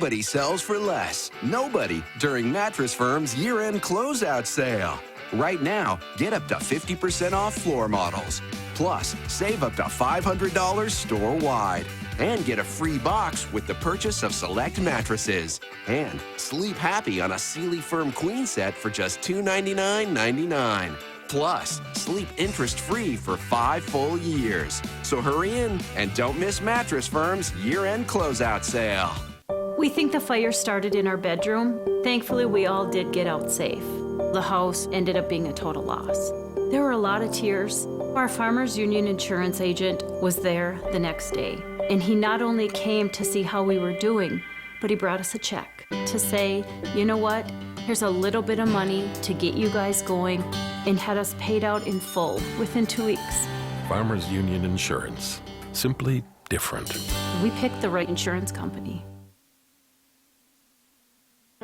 nobody sells for less. Nobody during Mattress Firm's year-end closeout sale. Right now, get up to 50% off floor models. Plus, save up to $500 store-wide. And get a free box with the purchase of select mattresses. And sleep happy on a Sealy Firm Queen set for just $299.99. Plus, sleep interest-free for 5 full years. So hurry in and don't miss Mattress Firm's year-end closeout sale. We think the fire started in our bedroom. Thankfully, we all did get out safe. The house ended up being a total loss. There were a lot of tears. Our Farmers Union insurance agent was there the next day, and he not only came to see how we were doing, but he brought us a check to say, you know what, here's a little bit of money to get you guys going, and had us paid out in full within 2 weeks. Farmers Union Insurance. Simply different. We picked the right insurance company.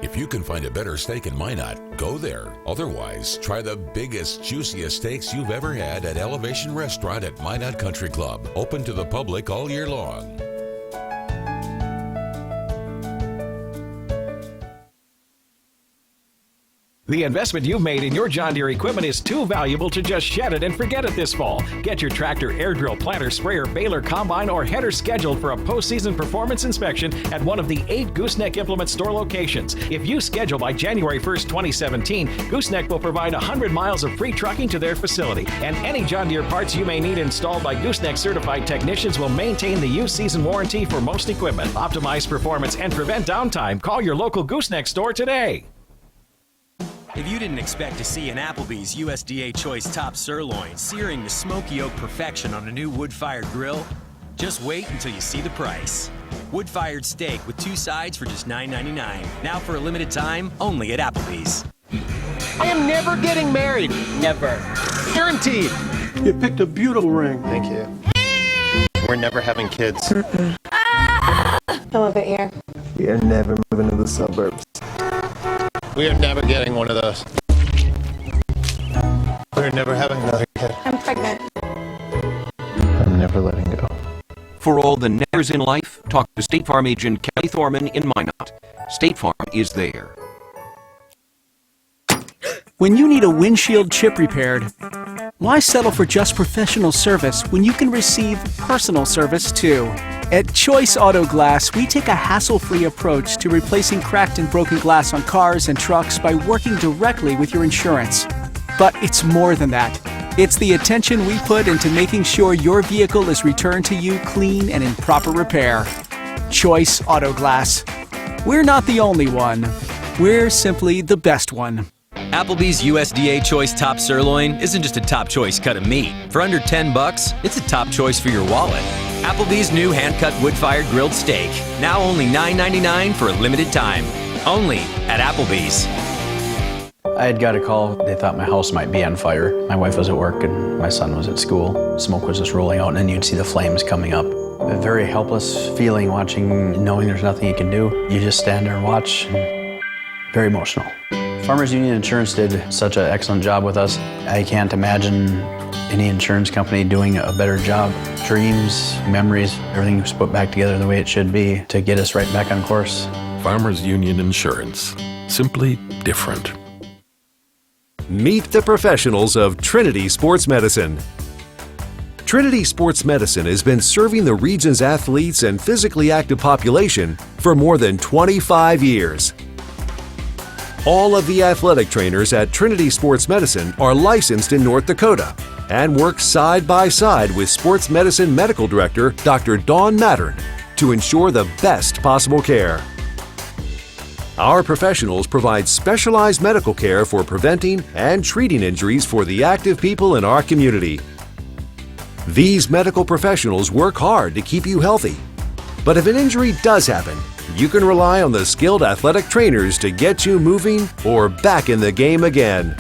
If you can find a better steak in Minot, go there. Otherwise, try the biggest, juiciest steaks you've ever had at Elevation Restaurant at Minot Country Club. Open to the public all year long. The investment you've made in your John Deere equipment is too valuable to just shed it and forget it this fall. Get your tractor, air drill, planter, sprayer, baler, combine, or header scheduled for a postseason performance inspection at one of the 8 Gooseneck Implement Store locations. If you schedule by January 1st, 2017, Gooseneck will provide 100 miles of free trucking to their facility. And any John Deere parts you may need installed by Gooseneck certified technicians will maintain the used season warranty for most equipment. Optimize performance and prevent downtime. Call your local Gooseneck store today. If you didn't expect to see an Applebee's USDA Choice Top Sirloin searing to smoky oak perfection on a new wood-fired grill, just wait until you see the price. Wood-fired steak with 2 sides for just $9.99. Now for a limited time, only at Applebee's. I am never getting married. Never. Guaranteed. You picked a beautiful ring. Thank you. We're never having kids. Some of it here. We are never moving to the suburbs. We are never getting one of those. We're never having another kid. I'm pregnant. I'm never letting go. For all the nevers in life, talk to State Farm agent Kelly Thorman in Minot. State Farm is there. When you need a windshield chip repaired, why settle for just professional service when you can receive personal service too? At Choice Auto Glass, we take a hassle-free approach to replacing cracked and broken glass on cars and trucks by working directly with your insurance. But it's more than that. It's the attention we put into making sure your vehicle is returned to you clean and in proper repair. Choice Auto Glass. We're not the only one. We're simply the best one. Applebee's USDA Choice Top Sirloin isn't just a top choice cut of meat. For under $10, it's a top choice for your wallet. Applebee's new hand-cut wood-fired grilled steak. Now only $9.99 for a limited time. Only at Applebee's. I had got a call. They thought my house might be on fire. My wife was at work and my son was at school. Smoke was just rolling out and then you'd see the flames coming up. A very helpless feeling watching, knowing there's nothing you can do. You just stand there and watch. Very emotional. Farmers Union Insurance did such an excellent job with us. I can't imagine any insurance company doing a better job. Dreams, memories, everything was put back together the way it should be to get us right back on course. Farmers Union Insurance. Simply different. Meet the professionals of Trinity Sports Medicine. Trinity Sports Medicine has been serving the region's athletes and physically active population for more than 25 years. All of the athletic trainers at Trinity Sports Medicine are licensed in North Dakota and work side by side with Sports Medicine Medical Director Dr. Dawn Mattern to ensure the best possible care. Our professionals provide specialized medical care for preventing and treating injuries for the active people in our community. These medical professionals work hard to keep you healthy. But if an injury does happen, you can rely on the skilled athletic trainers to get you moving or back in the game again.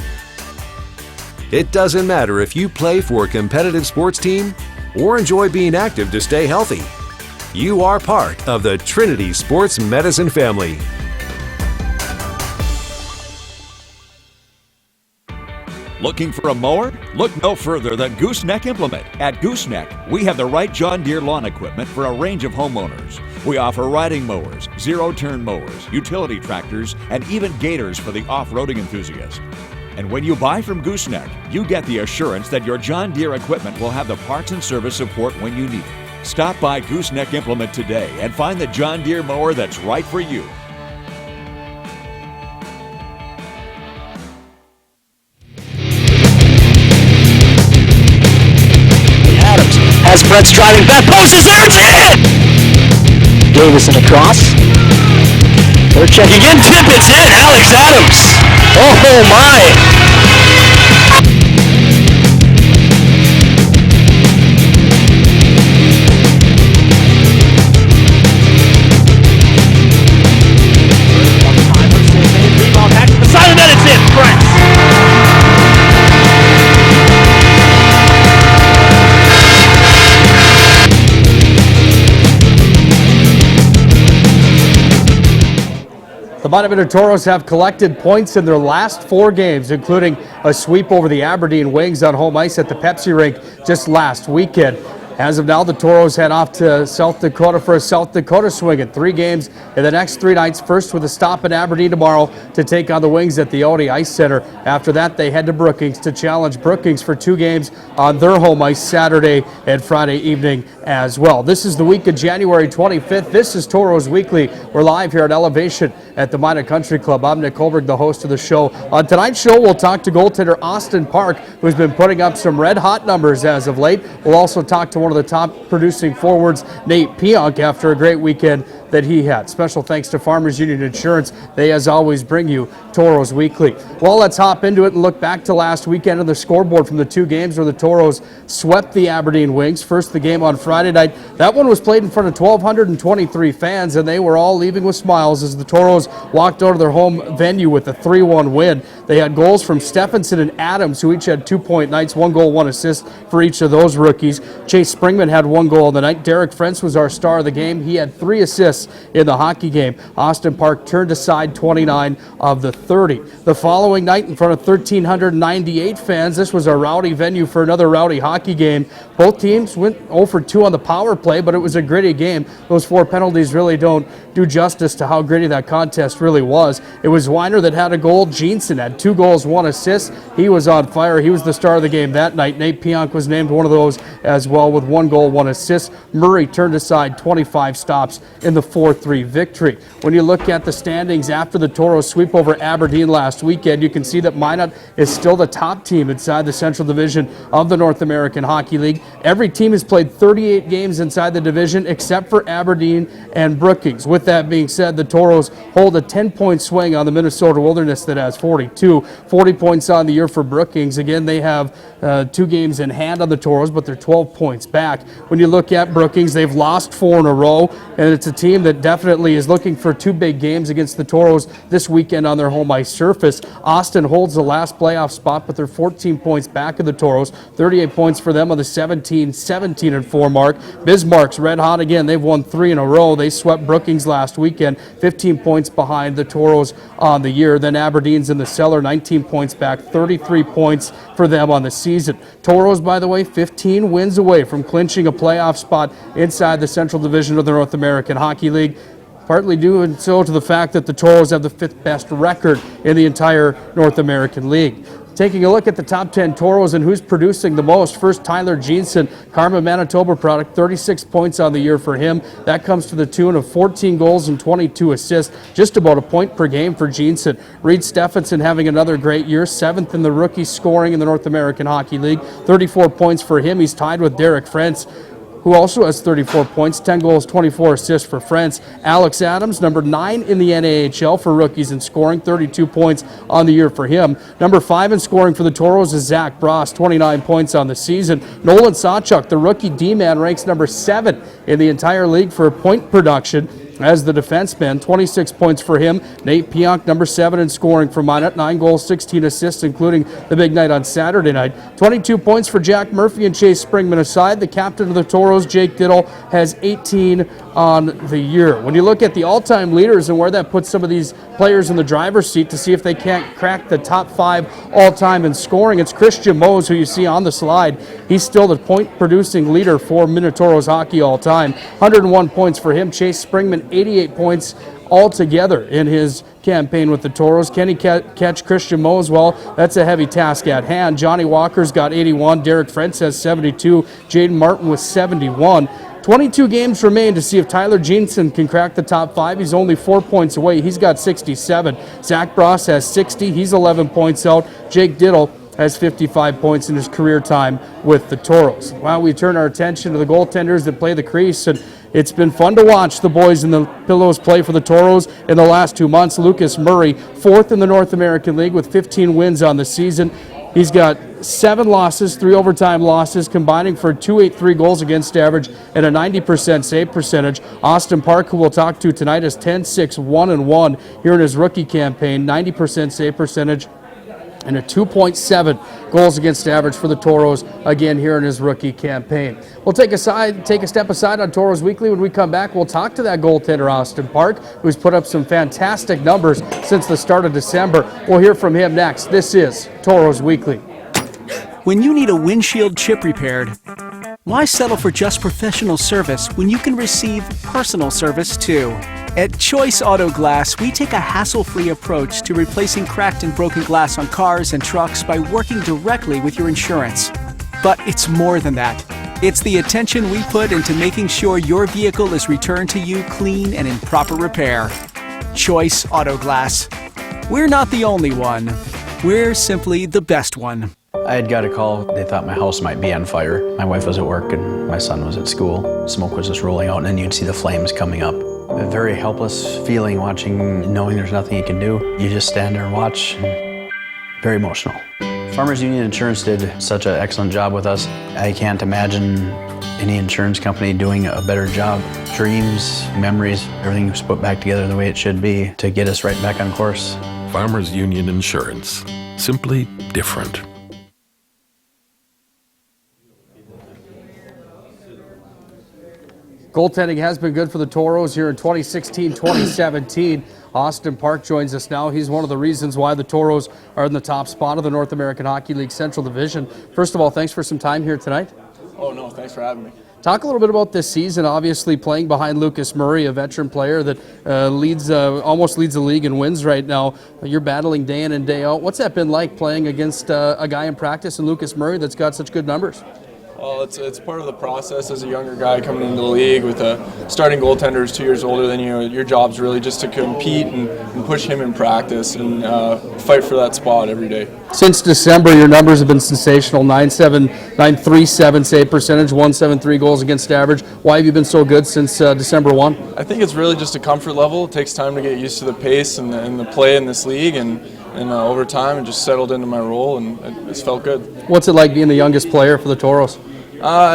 It doesn't matter if you play for a competitive sports team or enjoy being active to stay healthy. You are part of the Trinity Sports Medicine family. Looking for a mower? Look no further than Gooseneck Implement. At Gooseneck, we have the right John Deere lawn equipment for a range of homeowners. We offer riding mowers, zero-turn mowers, utility tractors, and even gators for the off-roading enthusiast. And when you buy from Gooseneck, you get the assurance that your John Deere equipment will have the parts and service support when you need it. Stop by Gooseneck Implement today and find the John Deere mower that's right for you. Adams has Fretz driving back, post is there, it's in! Davison across. They're checking in, tip, it's in, Alex Adams. Oh my! Rebound back to the side of the net, it's in, Fretz. The Minot Tauros have collected points in their last 4 games, including a sweep over the Aberdeen Wings on home ice at the Pepsi Rink just last weekend. As of now, the Tauros head off to South Dakota for a South Dakota swing in 3 games in the next 3 nights. First with a stop in Aberdeen tomorrow to take on the Wings at the Audi Ice Center. After that, they head to Brookings to challenge Brookings for 2 games on their home ice Saturday and Friday evening as well. This is the week of January 25th. This is Tauros Weekly. We're live here at Elevation at the Minot Country Club. I'm Nick Hulberg, the host of the show. On tonight's show, we'll talk to goaltender Austin Park, who's been putting up some red-hot numbers as of late. We'll also talk to one of the top producing forwards, Nate Pionk, after a great weekend that he had. Special thanks to Farmers Union Insurance. They, as always, bring you Tauros Weekly. Well, let's hop into it and look back to last weekend on the scoreboard from the 2 games where the Tauros swept the Aberdeen Wings. First, the game on Friday night. That one was played in front of 1,223 fans, and they were all leaving with smiles as the Tauros walked out of their home venue with a 3-1 win. They had goals from Stephenson and Adams, who each had 2-point nights, 1 goal, 1 assist for each of those rookies. Chase Springman had 1 goal on the night. Derek Frentz was our star of the game. He had 3 assists in the hockey game. Austin Park turned aside 29 of the 30. The following night, in front of 1,398 fans, this was a rowdy venue for another rowdy hockey game. Both teams went 0 for 2 on the power play, but it was a gritty game. Those 4 penalties really don't do justice to how gritty that contest really was. It was Weiner that had a goal. Jeanson had 2 goals, 1 assist. He was on fire. He was the star of the game that night. Nate Pionk was named one of those as well with 1 goal, 1 assist. Murray turned aside 25 stops in the 4-3 victory. When you look at the standings after the Tauros sweep over Aberdeen last weekend, you can see that Minot is still the top team inside the Central Division of the North American Hockey League. Every team has played 38 games inside the division except for Aberdeen and Brookings. With that being said, the Tauros hold a 10-point swing on the Minnesota Wilderness that has 42. 40 points on the year for Brookings. Again, they have 2 games in hand on the Tauros, but they're 12 points back. When you look at Brookings, they've lost 4 in a row, and it's a team that definitely is looking for 2 big games against the Tauros this weekend on their home ice surface. Austin holds the last playoff spot, but they're 14 points back of the Tauros. 38 points for them on the 17-4 mark. Bismarck's red hot again. They've won 3 in a row. They swept Brookings last weekend, 15 points behind the Tauros on the year. Then Aberdeen's in the cellar, 19 points back, 33 points for them on the season. Tauros, by the way, 15 wins away from clinching a playoff spot inside the Central Division of the North American Hockey League, partly due so to the fact that the Tauros have the 5th best record in the entire North American League. Taking a look at the top 10 Tauros and who's producing the most. First, Tyler Jeanson, Karma Manitoba product, 36 points on the year for him. That comes to the tune of 14 goals and 22 assists, just about a point per game for Jeanson. Reed Stephenson having another great year, 7th in the rookie scoring in the North American Hockey League, 34 points for him. He's tied with Derek Frentz, who also has 34 points, 10 goals, 24 assists for Frentz. Alex Adams, number 9 in the NAHL for rookies in scoring, 32 points on the year for him. Number 5 in scoring for the Tauros is Zach Bross, 29 points on the season. Nolan Sawchuk, the rookie D-man, ranks number 7 in the entire league for point production as the defenseman, 26 points for him. Nate Pionk, number 7 in scoring for Minot, 9 goals, 16 assists, including the big night on Saturday night. 22 points for Jack Murphy and Chase Springman aside. The captain of the Tauros, Jake Diddle, has 18 on the year. When you look at the all-time leaders and where that puts some of these players in the driver's seat to see if they can't crack the top 5 all-time in scoring, it's Christian Mose, who you see on the slide. He's still the point-producing leader for Minotoro's hockey all-time. 101 points for him. Chase Springman, 88 points altogether in his campaign with the Tauros. Can he catch Christian Mose? Well, that's a heavy task at hand. Johnny Walker's got 81. Derek Frentz has 72. Jaden Martin with 71. 22 games remain to see if Tyler Jeanson can crack the top 5. He's only 4 points away. He's got 67. Zach Bross has 60. He's 11 points out. Jake Diddle has 55 points in his career time with the Tauros. Well, we turn our attention to the goaltenders that play the crease, and it's been fun to watch the boys in the Pillows play for the Tauros in the last 2 months. Lucas Murray, 4th in the North American League with 15 wins on the season. He's got 7 losses, 3 overtime losses, combining for .283 goals against average and a 90% save percentage. Austin Park, who we'll talk to tonight, is 10-6-1-1 here in his rookie campaign, 90% save percentage and a 2.7 goals against average for the Tauros, again here in his rookie campaign. We'll take a step aside on Tauros Weekly. When we come back, we'll talk to that goaltender, Austin Park, who's put up some fantastic numbers since the start of December. We'll hear from him next. This is Tauros Weekly. When you need a windshield chip repaired, why settle for just professional service when you can receive personal service too? At Choice Auto Glass, we take a hassle-free approach to replacing cracked and broken glass on cars and trucks by working directly with your insurance. But it's more than that. It's the attention we put into making sure your vehicle is returned to you clean and in proper repair. Choice Auto Glass. We're not the only one. We're simply the best one. I had got a call. They thought my house might be on fire. My wife was at work and my son was at school. Smoke was just rolling out and then you'd see the flames coming up. A very helpless feeling watching, knowing there's nothing you can do. You just stand there and watch. Very emotional. Farmers Union Insurance did such an excellent job with us. I can't imagine any insurance company doing a better job. Dreams, memories, everything was put back together the way it should be to get us right back on course. Farmers Union Insurance. Simply different. Goaltending has been good for the Tauros here in 2016-2017. Austin Park joins us now. He's one of the reasons why the Tauros are in the top spot of the North American Hockey League Central Division. First of all, thanks for some time here tonight. Oh, no, thanks for having me. Talk a little bit about this season, obviously playing behind Lucas Murray, a veteran player that almost leads the league in wins right now. You're battling day in and day out. What's that been like playing against a guy in practice in Lucas Murray that's got such good numbers? Well, it's part of the process as a younger guy coming into the league with a starting goaltender who's 2 years older than you. Your job's really just to compete and push him in practice and fight for that spot every day. Since December, your numbers have been sensational. 937 save percentage, 173 goals against average. Why have you been so good since December 1? I think it's really just a comfort level. It takes time to get used to the pace and the play in this league, and over time, it just settled into my role, and it's felt good. What's it like being the youngest player for the Tauros?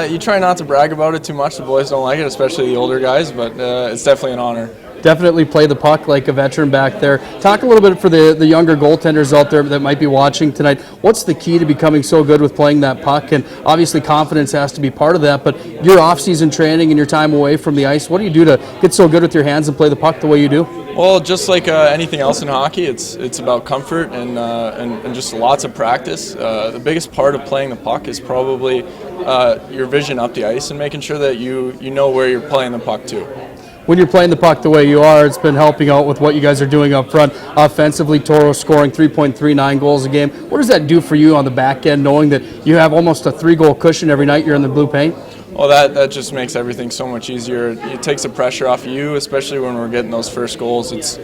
You try not to brag about it too much. The boys don't like it, especially the older guys, but it's definitely an honor. Definitely play the puck like a veteran back there. Talk a little bit for the younger goaltenders out there that might be watching tonight. What's the key to becoming so good with playing that puck? And obviously confidence has to be part of that, but your off-season training and your time away from the ice, what do you do to get so good with your hands and play the puck the way you do? Well, just like anything else in hockey, it's about comfort and just lots of practice. The biggest part of playing the puck is probably your vision up the ice and making sure that you know where you're playing the puck to. When you're playing the puck the way you are, it's been helping out with what you guys are doing up front. Offensively, Tauros scoring 3.39 goals a game. What does that do for you on the back end, knowing that you have almost a 3-goal cushion every night you're in the blue paint? Well, that just makes everything so much easier. It takes the pressure off of you, especially when we're getting those first goals. It's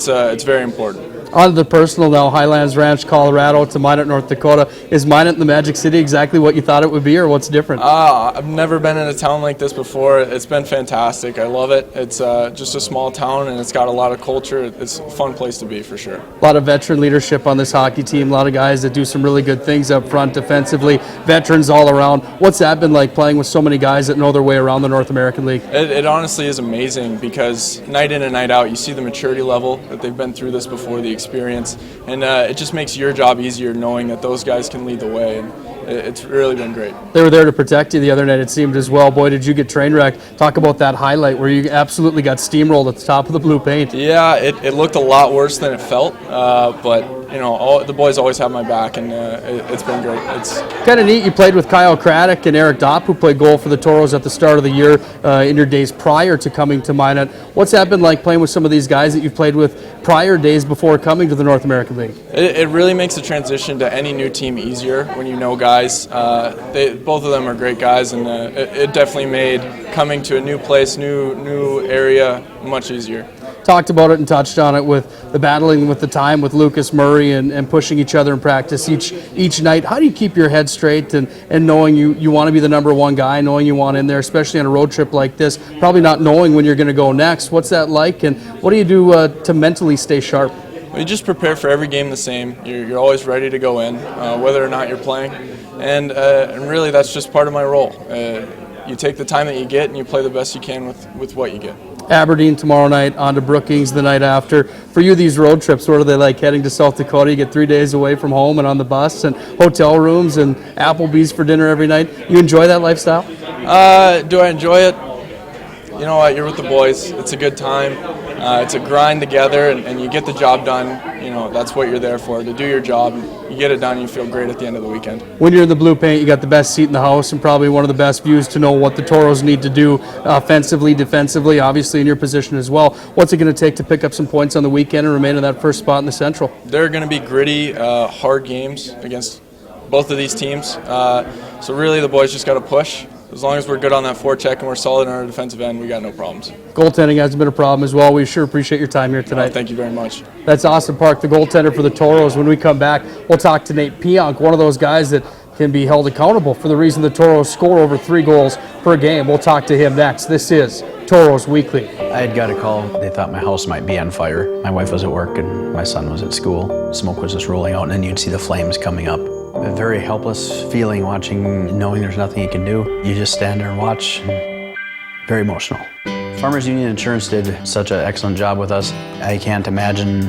very important. On to the personal now, Highlands Ranch, Colorado to Minot, North Dakota. Is Minot in the Magic City exactly what you thought it would be, or what's different? I've never been in a town like this before. It's been fantastic. I love it. It's just a small town, and it's got a lot of culture. It's a fun place to be, for sure. A lot of veteran leadership on this hockey team. A lot of guys that do some really good things up front defensively. Veterans all around. What's that been like playing with so many guys that know their way around the North American League? It honestly is amazing because night in and night out, you see the maturity level that they've been through this before, the experience, and it just makes your job easier knowing that those guys can lead the way. And it's really been great. They were there to protect you the other night, it seemed as well. Boy, did you get train wrecked. Talk about that highlight where you absolutely got steamrolled at the top of the blue paint. Yeah, it looked a lot worse than it felt, but you know, the boys always have my back, and it's been great. It's kind of neat. You played with Kyle Craddock and Eric Dopp, who played goal for the Tauros at the start of the year in your days prior to coming to Minot. What's that been like playing with some of these guys that you've played with prior days before coming to the North American League? It really makes the transition to any new team easier when you know guys. Both of them are great guys, and it definitely made coming to a new place, new area much easier. Talked about it and touched on it with the battling with the time with Lucas Murray and pushing each other in practice each night. How do you keep your head straight and knowing you want to be the number one guy, knowing you want in there, especially on a road trip like this, probably not knowing when you're going to go next? What's that like, and what do you do to mentally stay sharp? You just prepare for every game the same. You're always ready to go in, whether or not you're playing, and really that's just part of my role. You take the time that you get and you play the best you can with what you get. Aberdeen tomorrow night, on to Brookings the night after. For you, these road trips, what are they like heading to South Dakota? You get 3 days away from home and on the bus and hotel rooms and Applebee's for dinner every night. You enjoy that lifestyle? Do I enjoy it? You know what, you're with the boys. It's a good time. It's a grind together, and you get the job done. You know, that's what you're there for, to do your job. You get it done, you feel great at the end of the weekend. When you're in the blue paint, you got the best seat in the house and probably one of the best views to know what the Tauros need to do offensively, defensively, obviously in your position as well. What's it going to take to pick up some points on the weekend and remain in that first spot in the Central? They're going to be gritty, hard games against both of these teams. So really the boys just got to push. As long as we're good on that forecheck and we're solid on our defensive end, we got no problems. Goaltending hasn't been a problem as well. We sure appreciate your time here tonight. Thank you very much. That's Austin Park, the goaltender for the Tauros. When we come back, we'll talk to Nate Pionk, one of those guys that can be held accountable for the reason the Tauros score over 3 goals per game. We'll talk to him next. This is Tauros Weekly. I had got a call. They thought my house might be on fire. My wife was at work and my son was at school. Smoke was just rolling out, and then you'd see the flames coming up. A very helpless feeling watching, knowing there's nothing you can do. You just stand there and watch. Very emotional. Farmers Union Insurance did such an excellent job with us. I can't imagine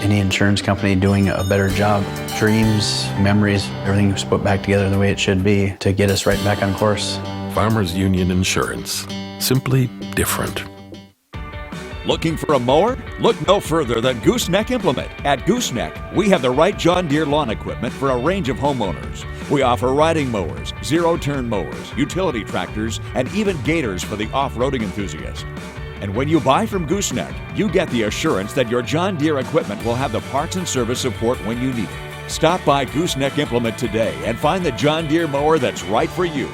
any insurance company doing a better job. Dreams, memories, everything was put back together the way it should be to get us right back on course. Farmers Union Insurance. Simply different. Looking for a mower? Look no further than Gooseneck Implement. At Gooseneck, we have the right John Deere lawn equipment for a range of homeowners. We offer riding mowers, zero-turn mowers, utility tractors, and even gators for the off-roading enthusiast. And when you buy from Gooseneck, you get the assurance that your John Deere equipment will have the parts and service support when you need it. Stop by Gooseneck Implement today and find the John Deere mower that's right for you.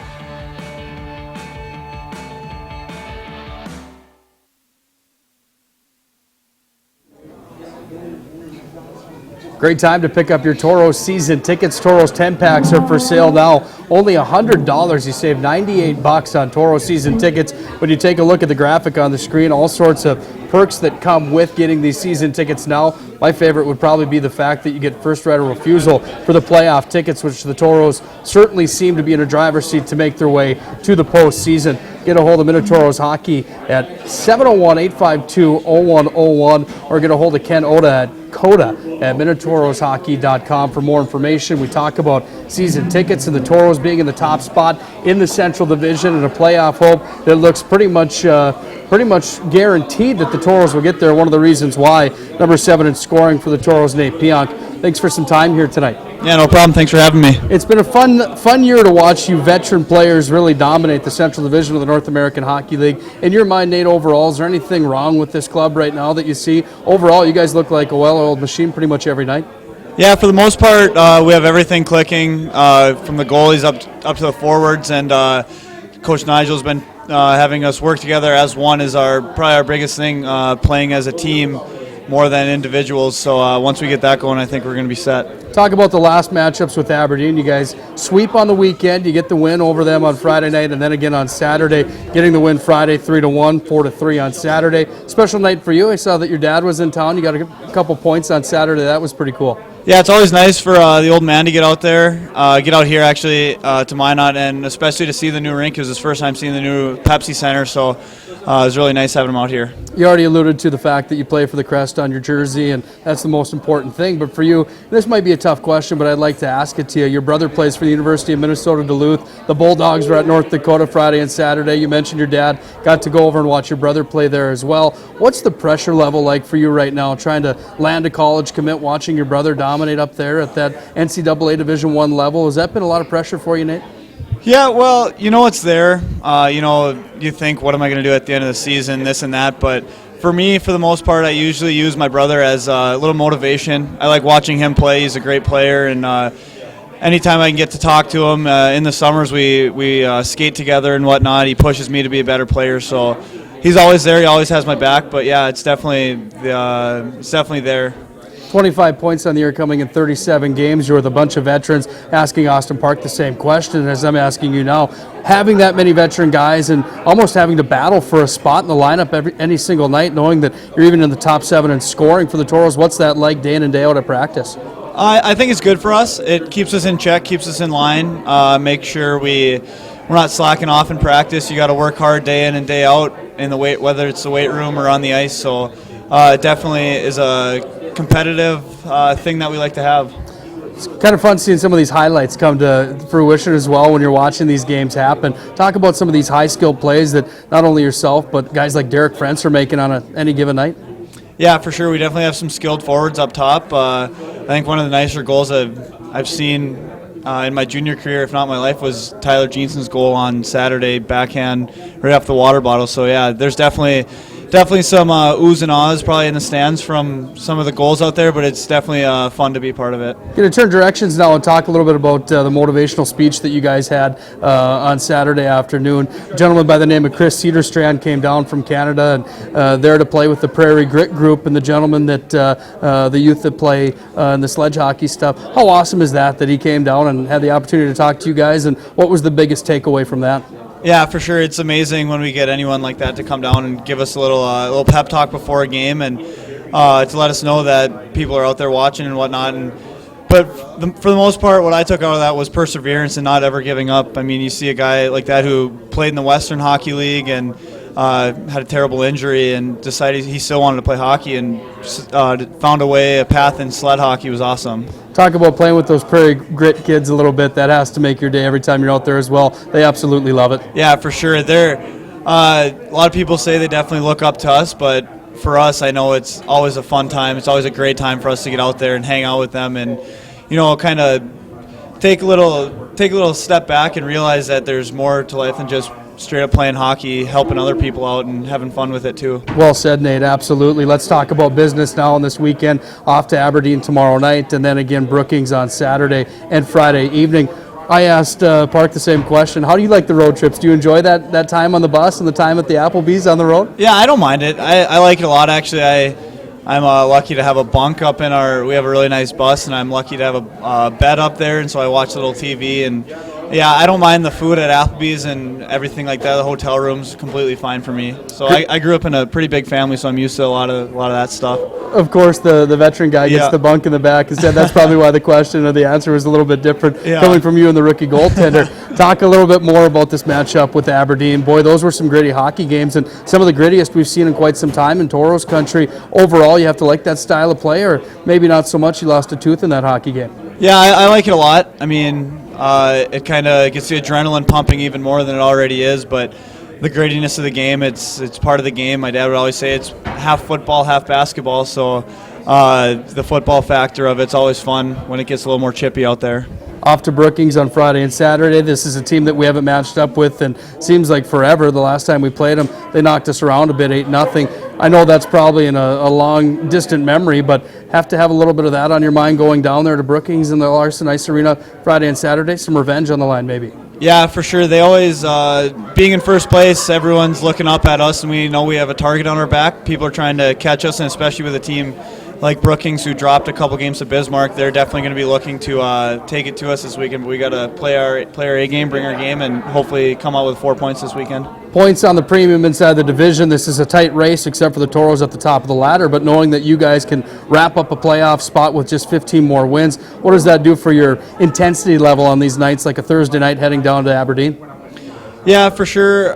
Great time to pick up your Tauros season tickets. Tauros 10-packs are for sale now. Only $100. You save $98 on Tauros season tickets. When you take a look at the graphic on the screen, all sorts of perks that come with getting these season tickets now. My favorite would probably be the fact that you get first right of refusal for the playoff tickets, which the Tauros certainly seem to be in a driver's seat to make their way to the postseason. Get a hold of Minotauros Hockey at 701-852-0101 or get a hold of Ken Oda at Minotauroshockey.com for more information. We talk about season tickets and the Tauros being in the top spot in the Central Division and a playoff hope that looks pretty much guaranteed that the Tauros will get there. One of the reasons why. Number 7 in scoring for the Tauros, Nate Pionk. Thanks for some time here tonight. Yeah, no problem. Thanks for having me. It's been a fun year to watch you veteran players really dominate the Central Division of the North American Hockey League. In your mind, Nate, overall, is there anything wrong with this club right now that you see? Overall, you guys look like a well-oiled machine pretty much every night. Yeah, for the most part, we have everything clicking from the goalies up to the forwards, and Coach Nigel's been having us work together as one is probably our biggest thing, playing as a team more than individuals. So once we get that going, I think we're going to be set. Talk about the last matchups with Aberdeen. You guys sweep on the weekend. You get the win over them on Friday night, and then again on Saturday, getting the win Friday 3-1, 4-3 on Saturday. Special night for you. I saw that your dad was in town. You got a couple points on Saturday. That was pretty cool. Yeah, it's always nice for the old man to get out there, get out here actually to Minot, and especially to see the new rink. It was his first time seeing the new Pepsi Center, so it was really nice having him out here. You already alluded to the fact that you play for the crest on your jersey, and that's the most important thing. But for you, this might be a tough question, but I'd like to ask it to you. Your brother plays for the University of Minnesota Duluth. The Bulldogs were at North Dakota Friday and Saturday. You mentioned your dad got to go over and watch your brother play there as well. What's the pressure level like for you right now, trying to land a college commit, watching your brother dominate up there at that NCAA Division I level? Has that been a lot of pressure for you, Nate? Yeah, well, it's there. You think, what am I going to do at the end of the season, this and that. But for me, for the most part, I usually use my brother as a little motivation. I like watching him play. He's a great player. And anytime I can get to talk to him, in the summers we skate together and whatnot. He pushes me to be a better player. So he's always there. He always has my back. But, yeah, it's definitely there. 25 points on the year coming in 37 games. You're with a bunch of veterans asking Austin Park the same question as I'm asking you now. Having that many veteran guys and almost having to battle for a spot in the lineup any single night, knowing that you're even in the top 7 in scoring for the Tauros, what's that like day in and day out at practice? I think it's good for us. It keeps us in check, keeps us in line, make sure we're not slacking off in practice. You got to work hard day in and day out in the whether it's the weight room or on the ice. So it definitely is a competitive thing that we like to have. It's kind of fun seeing some of these highlights come to fruition as well when you're watching these games happen. Talk about some of these high-skilled plays that not only yourself, but guys like Derek Frentz are making on any given night. Yeah, for sure. We definitely have some skilled forwards up top. I think one of the nicer goals I've seen in my junior career, if not my life, was Tyler Jeanson's goal on Saturday, backhand right off the water bottle. So, yeah, there's definitely some oohs and ahs probably in the stands from some of the goals out there, but it's definitely fun to be part of it. Going to turn directions now and talk a little bit about the motivational speech that you guys had on Saturday afternoon. A gentleman by the name of Chris Cedarstrand came down from Canada and there to play with the Prairie Grit group, and the gentleman that the youth that play in the sledge hockey stuff. How awesome is that he came down and had the opportunity to talk to you guys, and what was the biggest takeaway from that? Yeah, for sure. It's amazing when we get anyone like that to come down and give us a little pep talk before a game, and to let us know that people are out there watching and whatnot. But for the most part, what I took out of that was perseverance and not ever giving up. I mean, you see a guy like that who played in the Western Hockey League and had a terrible injury and decided he still wanted to play hockey and found a path in sled hockey. Was awesome. Talk about playing with those Prairie Grit kids a little bit. That has to make your day every time you're out there as well. They absolutely love it. Yeah, for sure. A lot of people say they definitely look up to us, but for us, I know it's always a fun time. It's always a great time for us to get out there and hang out with them and, kind of take a little step back and realize that there's more to life than just straight up playing hockey, helping other people out and having fun with it too. Well said, Nate. Absolutely. Let's talk about business now on this weekend. Off to Aberdeen tomorrow night, and then again Brookings on Saturday and Friday evening. I asked Park the same question. How do you like the road trips? Do you enjoy that time on the bus and the time at the Applebee's on the road? Yeah, I don't mind it. I like it a lot, actually. I'm lucky to have a bunk up in we have a really nice bus, and I'm lucky to have a bed up there, and so I watch a little TV. And yeah, I don't mind the food at Applebee's and everything like that. The hotel room's completely fine for me. So I grew up in a pretty big family, so I'm used to a lot of that stuff. Of course, the veteran guy gets the bunk in the back. Instead, that's probably why the question or the answer was a little bit different coming from you and the rookie goaltender. Talk a little bit more about this matchup with Aberdeen. Boy, those were some gritty hockey games, and some of the grittiest we've seen in quite some time in Tauros country. Overall, you have to like that style of play, or maybe not so much. You lost a tooth in that hockey game. Yeah, I like it a lot. I mean, it kind of gets the adrenaline pumping even more than it already is, but the grittiness of the game, it's part of the game. My dad would always say it's half football, half basketball, so the football factor of it's always fun when it gets a little more chippy out there. Off to Brookings on Friday and Saturday. This is a team that we haven't matched up with and seems like forever. The last time we played them, they knocked us around a bit, 8-0. I know that's probably in a long, distant memory, but have to have a little bit of that on your mind going down there to Brookings in the Larson Ice Arena Friday and Saturday. Some revenge on the line, maybe. Yeah, for sure. They always, being in first place, everyone's looking up at us, and we know we have a target on our back. People are trying to catch us, and especially with a team like Brookings, who dropped a couple games to Bismarck, they're definitely going to be looking to take it to us this weekend. But we got to play our A game, bring our game, and hopefully come out with 4 points this weekend. points on the premium inside the division. This is a tight race except for the Tauros at the top of the ladder, but knowing that you guys can wrap up a playoff spot with just 15 more wins, what does that do for your intensity level on these nights, like a Thursday night heading down to Aberdeen? Yeah, for sure.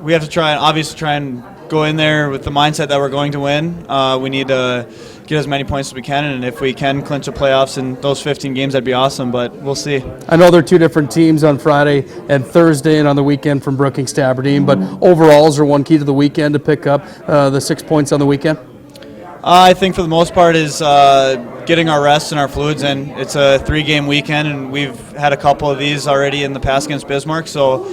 We have to try and go in there with the mindset that we're going to win. We need to get as many points as we can, and if we can clinch the playoffs in those 15 games, that'd be awesome, but we'll see. I know there are two different teams on Friday and Thursday and on the weekend from Brookings to Aberdeen, but overall, is there one key to the weekend to pick up the 6 points on the weekend? I think for the most part is getting our rest and our fluids in. It's a 3-game weekend, and we've had a couple of these already in the past against Bismarck, so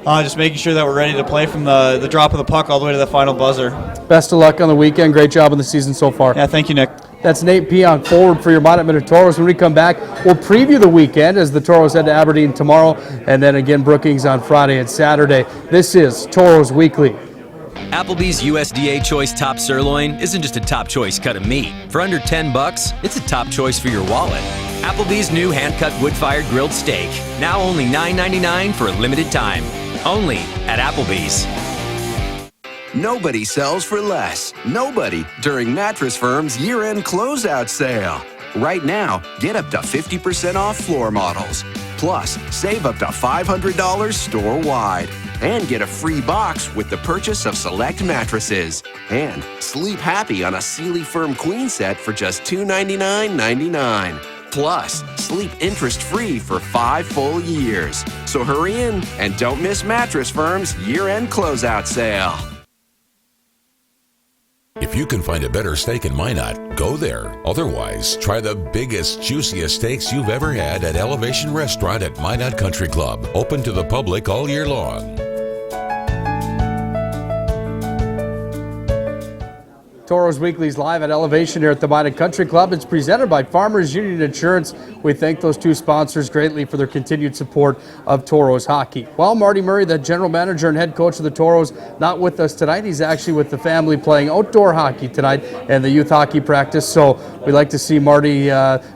just making sure that we're ready to play from the drop of the puck all the way to the final buzzer. Best of luck on the weekend. Great job in the season so far. Yeah, thank you, Nick. That's Nate Pionk, forward for your Minot Minute Tauros. When we come back, we'll preview the weekend as the Tauros head to Aberdeen tomorrow, and then again Brookings on Friday and Saturday. This is Tauros Weekly. Applebee's USDA Choice Top Sirloin isn't just a top choice cut of meat. For under $10, it's a top choice for your wallet. Applebee's new hand-cut wood-fired grilled steak, now only $9.99 for a limited time. Only at Applebee's. Nobody sells for less. Nobody during Mattress Firm's year-end closeout sale. Right now, get up to 50% off floor models. Plus, save up to $500 store-wide. And get a free box with the purchase of select mattresses. And sleep happy on a Sealy Firm Queen set for just $299.99. Plus, sleep interest-free for 5 full years. So hurry in and don't miss Mattress Firm's year-end closeout sale. If you can find a better steak in Minot, go there. Otherwise, try the biggest, juiciest steaks you've ever had at Elevation Restaurant at Minot Country Club. Open to the public all year long. Tauros Weekly's live at Elevation here at the Minot Country Club. It's presented by Farmers Union Insurance. We thank those two sponsors greatly for their continued support of Tauros hockey. Well, Marty Murray, the general manager and head coach of the Tauros, not with us tonight. He's actually with the family playing outdoor hockey tonight and the youth hockey practice. So we like to see Marty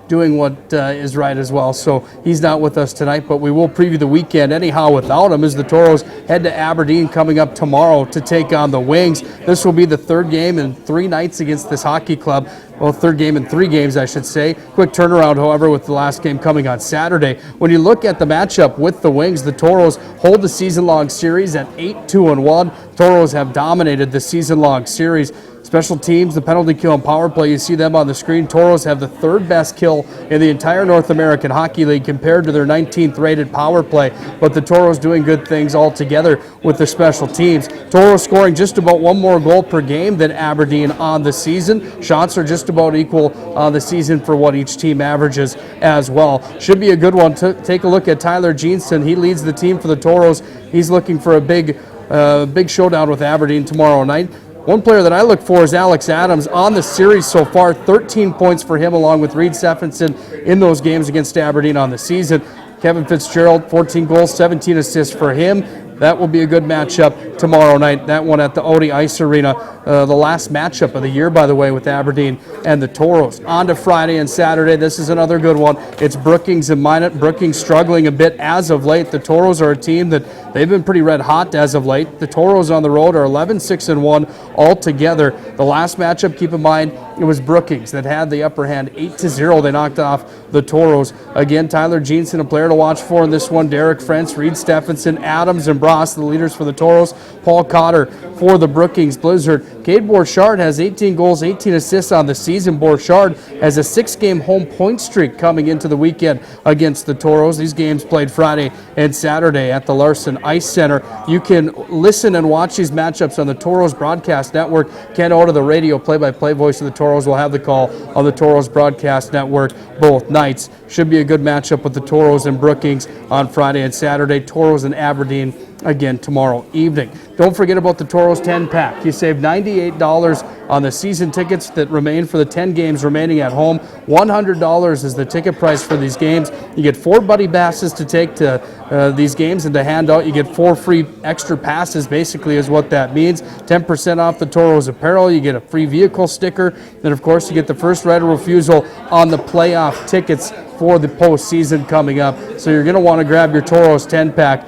doing what is right as well. So he's not with us tonight, but we will preview the weekend anyhow without him as the Tauros head to Aberdeen coming up tomorrow to take on the Wings. This will be the third game in 3 nights against this hockey club. Well, third game in 3 games, I should say. Quick turnaround, however, with the last game coming on Saturday. When you look at the matchup with the Wings, the Tauros hold the season-long series at 8-2-1. Tauros have dominated the season-long series. Special teams, the penalty kill and power play, you see them on the screen. Tauros have the 3rd best kill in the entire North American Hockey League compared to their 19th rated power play. But the Tauros doing good things all together with the special teams. Tauros scoring just about 1 more goal per game than Aberdeen on the season. Shots are just about equal on the season for what each team averages as well. Should be a good one. Take a look at Tyler Jeanson. He leads the team for the Tauros. He's looking for a big showdown with Aberdeen tomorrow night. One player that I look for is Alex Adams on the series so far. 13 points for him along with Reed Stephenson in those games against Aberdeen on the season. Kevin Fitzgerald, 14 goals, 17 assists for him. That will be a good matchup tomorrow night. That one at the Audi Ice Arena. The last matchup of the year, by the way, with Aberdeen and the Tauros. On to Friday and Saturday. This is another good one. It's Brookings and Minot. Brookings struggling a bit as of late. The Tauros are a team that they've been pretty red hot as of late. The Tauros on the road are 11-6-1 altogether. The last matchup, keep in mind, it was Brookings that had the upper hand. 8-0, they knocked off the Tauros. Again, Tyler Jeanson, a player to watch for in this one. Derek Frentz, Reed Stephenson, Adams, and Bross, the leaders for the Tauros. Paul Cotter for the Brookings Blizzard. Cade Borchard has 18 goals, 18 assists on the season. Borchard has a 6-game home point streak coming into the weekend against the Tauros. These games played Friday and Saturday at the Larson Ice Center. You can listen and watch these matchups on the Tauros Broadcast Network. Ken Oda, the radio play-by-play voice of the Tauros, will have the call on the Tauros Broadcast Network both nights. Should be a good matchup with the Tauros and Brookings on Friday and Saturday. Tauros and Aberdeen again tomorrow evening. Don't forget about the Tauros 10-pack. You save $98 on the season tickets that remain for the 10 games remaining at home. $100 is the ticket price for these games. You get 4 buddy passes to take to these games and to hand out. You get 4 free extra passes, basically is what that means. 10% off the Tauros apparel. You get a free vehicle sticker. Then, of course, you get the first right of refusal on the playoff tickets for the postseason coming up. So you're going to want to grab your Tauros 10-pack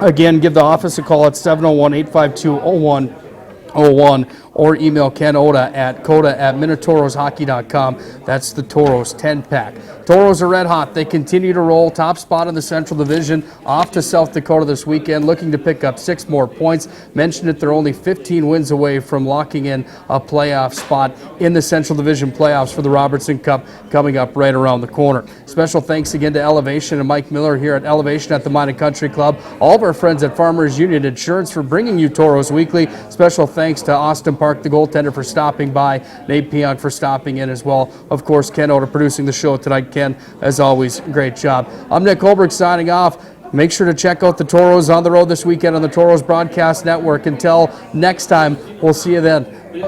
Again, give the office a call at 701-852-0101 or email Ken Oda at coda@minotauroshockey.com. That's the Tauros 10-pack. Toros are red hot. They continue to roll. Top spot in the Central Division, off to South Dakota this weekend, looking to pick up 6 more points. Mentioned it, they're only 15 wins away from locking in a playoff spot in the Central Division playoffs for the Robertson Cup coming up right around the corner. Special thanks again to Elevation and Mike Miller here at Elevation at the Minot Country Club. All of our friends at Farmers Union Insurance for bringing you Tauros Weekly. Special thanks to Austin Park, the goaltender, for stopping by. Nate Pionk for stopping in as well. Of course, Ken Oda producing the show tonight. Ken, as always, great job. I'm Nick Hulberg signing off. Make sure to check out the Toros on the road this weekend on the Toros Broadcast Network. Until next time, we'll see you then.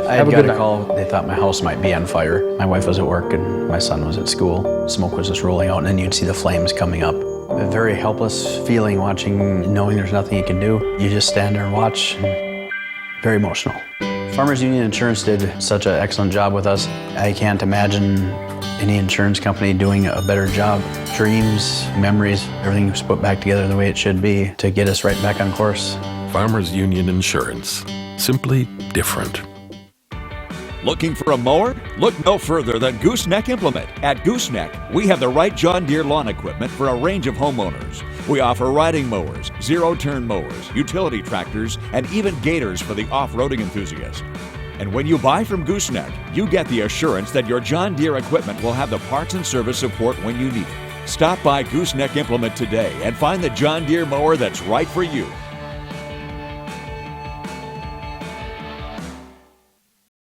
I had got a call. They thought my house might be on fire. My wife was at work and my son was at school. Smoke was just rolling out and then you'd see the flames coming up. A very helpless feeling watching, knowing there's nothing you can do. You just stand there and watch. Very emotional. Farmers Union Insurance did such an excellent job with us. I can't imagine any insurance company doing a better job. Dreams, memories, everything was put back together the way it should be to get us right back on course. Farmers Union Insurance. Simply different. Looking for a mower? Look no further than Gooseneck Implement. At Gooseneck, we have the right John Deere lawn equipment for a range of homeowners. We offer riding mowers, zero-turn mowers, utility tractors, and even gators for the off-roading enthusiast. And when you buy from Gooseneck, you get the assurance that your John Deere equipment will have the parts and service support when you need it. Stop by Gooseneck Implement today and find the John Deere mower that's right for you.